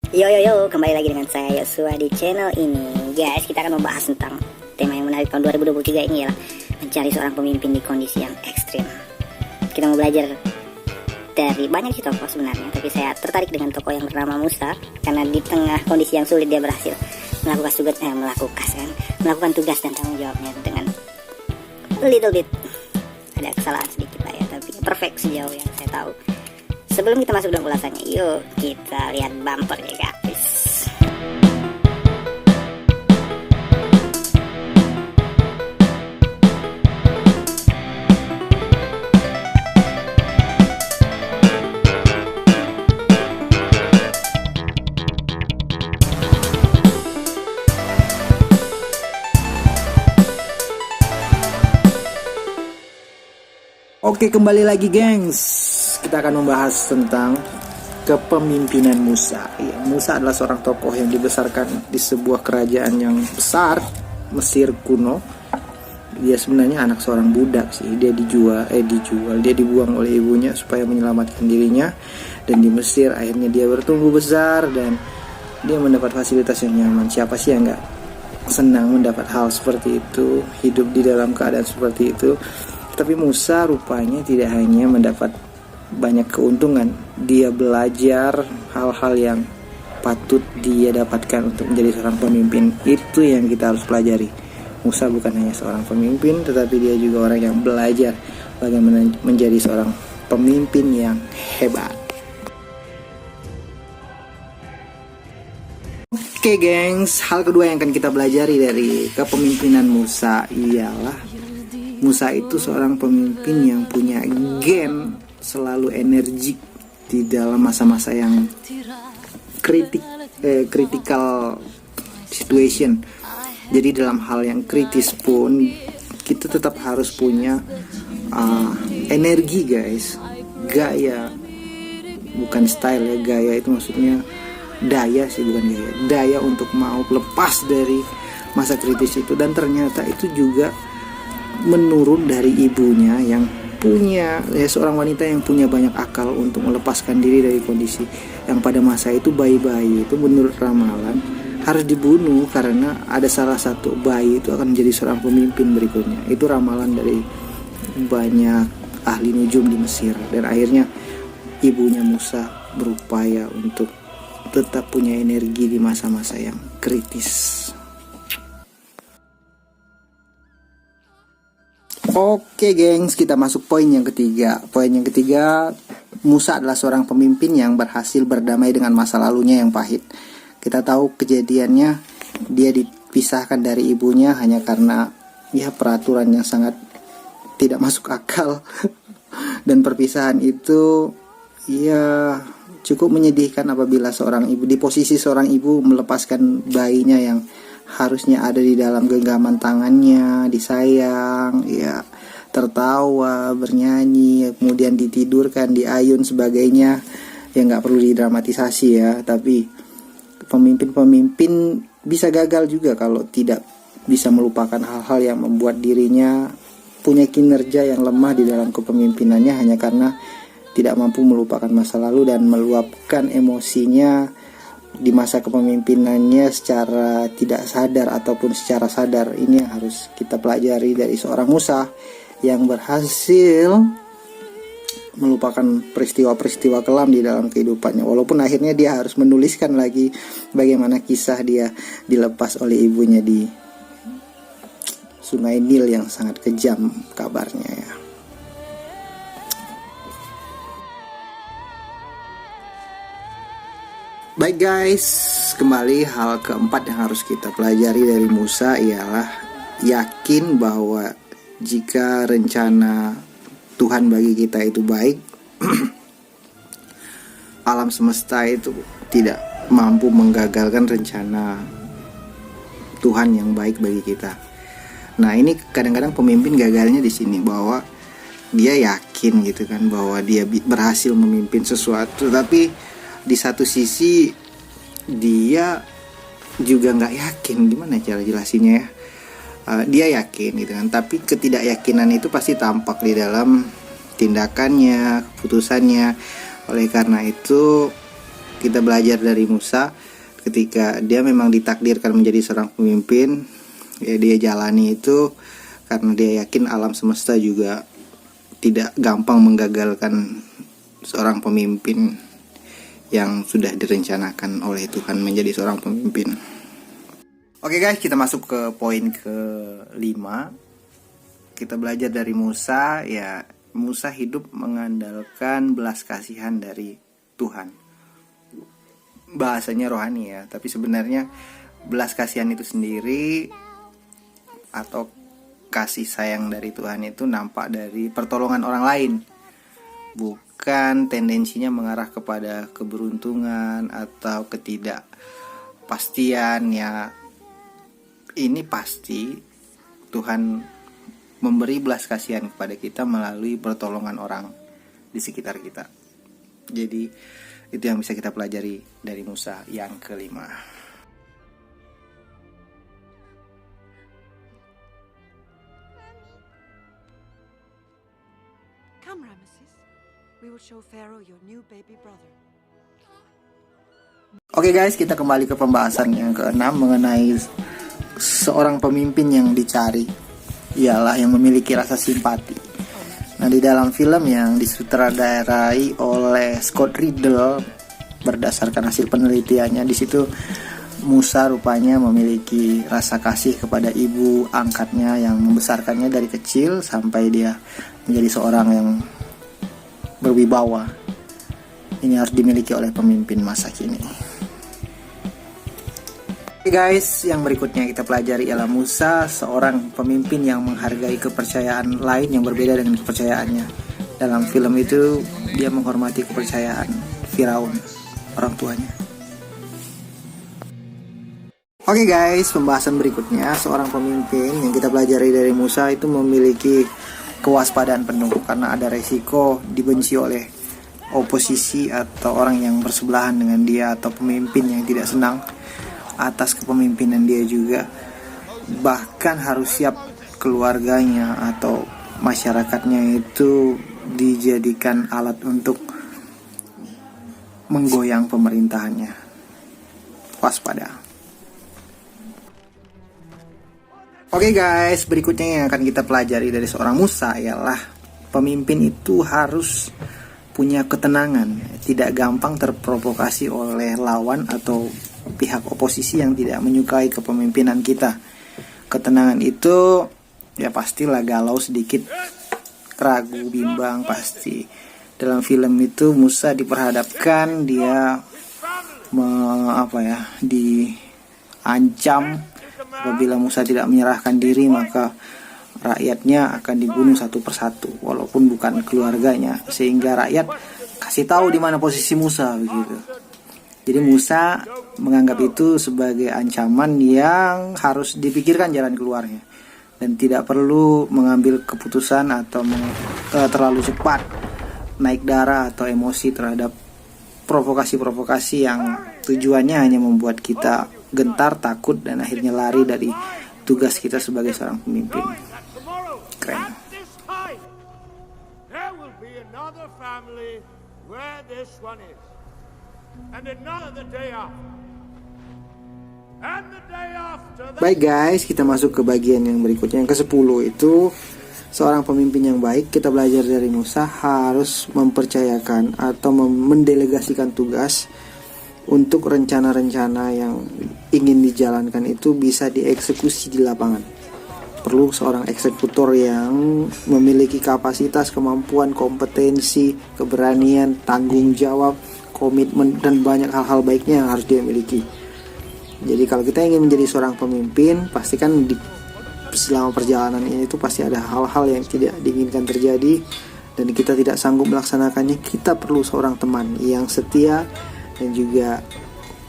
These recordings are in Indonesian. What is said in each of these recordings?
Kembali lagi dengan saya Yosua di channel ini. Guys, kita akan membahas tentang tema yang menarik tahun 2023 ini, ialah mencari seorang pemimpin di kondisi yang ekstrim. Kita mau belajar dari banyak sih tokoh sebenarnya, tapi saya tertarik dengan tokoh yang bernama Musa karena di tengah kondisi yang sulit dia berhasil melakukan tugas dan tanggung jawabnya dengan little bit ada kesalahan sedikit lah ya, tapi perfect sejauh yang saya tahu. Sebelum kita masuk dalam ulasannya, yuk kita lihat bumper ya guys. Oke, kembali lagi gengs. Kita akan membahas tentang kepemimpinan Musa. Ya, Musa adalah seorang tokoh yang dibesarkan di sebuah kerajaan yang besar, Mesir kuno. Dia sebenarnya anak seorang budak sih. Dia dia dibuang oleh ibunya supaya menyelamatkan dirinya. Dan di Mesir akhirnya dia bertumbuh besar dan dia mendapat fasilitas yang nyaman. Siapa sih yang gak senang mendapat hal seperti itu, hidup di dalam keadaan seperti itu? Tapi Musa rupanya tidak hanya mendapat banyak keuntungan, dia belajar hal-hal yang patut dia dapatkan untuk menjadi seorang pemimpin. Itu yang kita harus pelajari. Musa bukan hanya seorang pemimpin, tetapi dia juga orang yang belajar bagaimana menjadi seorang pemimpin yang hebat. Oke gengs, hal kedua yang akan kita pelajari dari kepemimpinan Musa ialah Musa itu seorang pemimpin yang punya gen selalu energik di dalam masa-masa yang critical situation. Jadi dalam hal yang kritis pun kita tetap harus punya energi guys. Gaya, bukan style ya, gaya itu maksudnya daya sih, bukan gaya. Daya untuk mau lepas dari masa kritis itu. Dan ternyata itu juga menurun dari ibunya yang punya seorang wanita yang punya banyak akal untuk melepaskan diri dari kondisi yang pada masa itu bayi-bayi itu menurut ramalan harus dibunuh karena ada salah satu bayi itu akan menjadi seorang pemimpin berikutnya. Itu ramalan dari banyak ahli nujum di Mesir. Dan akhirnya ibunya Musa berupaya untuk tetap punya energi di masa-masa yang kritis. Oke gengs, kita masuk poin yang ketiga. Poin yang ketiga, Musa adalah seorang pemimpin yang berhasil berdamai dengan masa lalunya yang pahit. Kita tahu kejadiannya, dia dipisahkan dari ibunya hanya karena peraturan yang sangat tidak masuk akal. Dan perpisahan itu cukup menyedihkan apabila seorang ibu, di posisi seorang ibu melepaskan bayinya yang harusnya ada di dalam genggaman tangannya, disayang, tertawa, bernyanyi, kemudian ditidurkan, diayun sebagainya. Nggak perlu didramatisasi ya, tapi pemimpin-pemimpin bisa gagal juga kalau tidak bisa melupakan hal-hal yang membuat dirinya punya kinerja yang lemah di dalam kepemimpinannya hanya karena tidak mampu melupakan masa lalu dan meluapkan emosinya di masa kepemimpinannya secara tidak sadar ataupun secara sadar. Ini yang harus kita pelajari dari seorang Musa yang berhasil melupakan peristiwa-peristiwa kelam di dalam kehidupannya, walaupun akhirnya dia harus menuliskan lagi bagaimana kisah dia dilepas oleh ibunya di Sungai Nil yang sangat kejam kabarnya ya. Baik guys, kembali hal keempat yang harus kita pelajari dari Musa ialah yakin bahwa jika rencana Tuhan bagi kita itu baik, alam semesta itu tidak mampu menggagalkan rencana Tuhan yang baik bagi kita. Nah ini kadang-kadang pemimpin gagalnya di sini, bahwa dia yakin gitu kan bahwa dia berhasil memimpin sesuatu, tapi di satu sisi dia juga nggak yakin. Gimana cara jelasinnya ya? Dia yakin gitu kan, tapi ketidakyakinan itu pasti tampak di dalam tindakannya, keputusannya. Oleh karena itu kita belajar dari Musa ketika dia memang ditakdirkan menjadi seorang pemimpin, ya dia jalani itu karena dia yakin alam semesta juga tidak gampang menggagalkan seorang pemimpin yang sudah direncanakan oleh Tuhan menjadi seorang pemimpin. Oke guys, kita masuk ke poin ke-5. Kita belajar dari Musa, ya Musa hidup mengandalkan belas kasihan dari Tuhan. Bahasanya rohani ya, tapi sebenarnya belas kasihan itu sendiri atau kasih sayang dari Tuhan itu nampak dari pertolongan orang lain, bukan tendensinya mengarah kepada keberuntungan atau ketidakpastian. Ya ini pasti Tuhan memberi belas kasihan kepada kita melalui pertolongan orang di sekitar kita. Jadi itu yang bisa kita pelajari dari Musa yang ke-5. Come, Ramesses. We will show Pharaoh your new baby brother. Oke guys, kita kembali ke pembahasan yang ke-6 mengenai seorang pemimpin yang dicari, ialah yang memiliki rasa simpati. Nah, di dalam film yang disutradarai oleh Scott Riddle berdasarkan hasil penelitiannya, di situ Musa rupanya memiliki rasa kasih kepada ibu angkatnya yang membesarkannya dari kecil sampai dia menjadi seorang yang berwibawa. Ini harus dimiliki oleh pemimpin masa kini. Oke guys, yang berikutnya kita pelajari ialah Musa, seorang pemimpin yang menghargai kepercayaan lain yang berbeda dengan kepercayaannya. Dalam film itu dia menghormati kepercayaan Firaun, orang tuanya. Oke guys, pembahasan berikutnya, seorang pemimpin yang kita pelajari dari Musa itu memiliki kewaspadaan penuh karena ada resiko dibenci oleh oposisi atau orang yang bersebelahan dengan dia atau pemimpin yang tidak senang atas kepemimpinan dia juga. Bahkan harus siap keluarganya atau masyarakatnya itu dijadikan alat untuk menggoyang pemerintahannya. Waspada. Oke guys, berikutnya yang akan kita pelajari dari seorang Musa ialah pemimpin itu harus punya ketenangan, tidak gampang terprovokasi oleh lawan atau pihak oposisi yang tidak menyukai kepemimpinan kita. Ketenangan itu ya pastilah galau sedikit, ragu, bimbang pasti. Dalam film itu Musa diperhadapkan dia diancam apabila Musa tidak menyerahkan diri maka rakyatnya akan dibunuh satu persatu walaupun bukan keluarganya, sehingga rakyat kasih tahu di mana posisi Musa begitu. Jadi Musa menganggap itu sebagai ancaman yang harus dipikirkan jalan keluarnya dan tidak perlu mengambil keputusan atau terlalu cepat naik darah atau emosi terhadap provokasi-provokasi yang tujuannya hanya membuat kita gentar, takut, dan akhirnya lari dari tugas kita sebagai seorang pemimpin. Keren. Baik guys, kita masuk ke bagian yang berikutnya, yang ke-10 itu seorang pemimpin yang baik. Kita belajar dari Musa harus mempercayakan atau mendelegasikan tugas untuk rencana-rencana yang ingin dijalankan itu bisa dieksekusi di lapangan. Perlu seorang eksekutor yang memiliki kapasitas, kemampuan, kompetensi, keberanian, tanggung jawab, komitmen, dan banyak hal-hal baiknya yang harus dia miliki. Jadi kalau kita ingin menjadi seorang pemimpin, pastikan selama perjalanan ini itu pasti ada hal-hal yang tidak diinginkan terjadi dan kita tidak sanggup melaksanakannya. Kita perlu seorang teman yang setia dan juga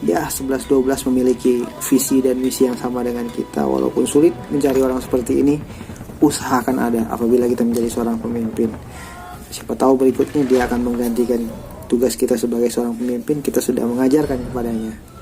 ya 11-12 memiliki visi dan misi yang sama dengan kita. Walaupun sulit mencari orang seperti ini, usahakan ada apabila kita menjadi seorang pemimpin. Siapa tahu berikutnya dia akan menggantikan tugas kita sebagai seorang pemimpin, kita sudah mengajarkan kepadanya.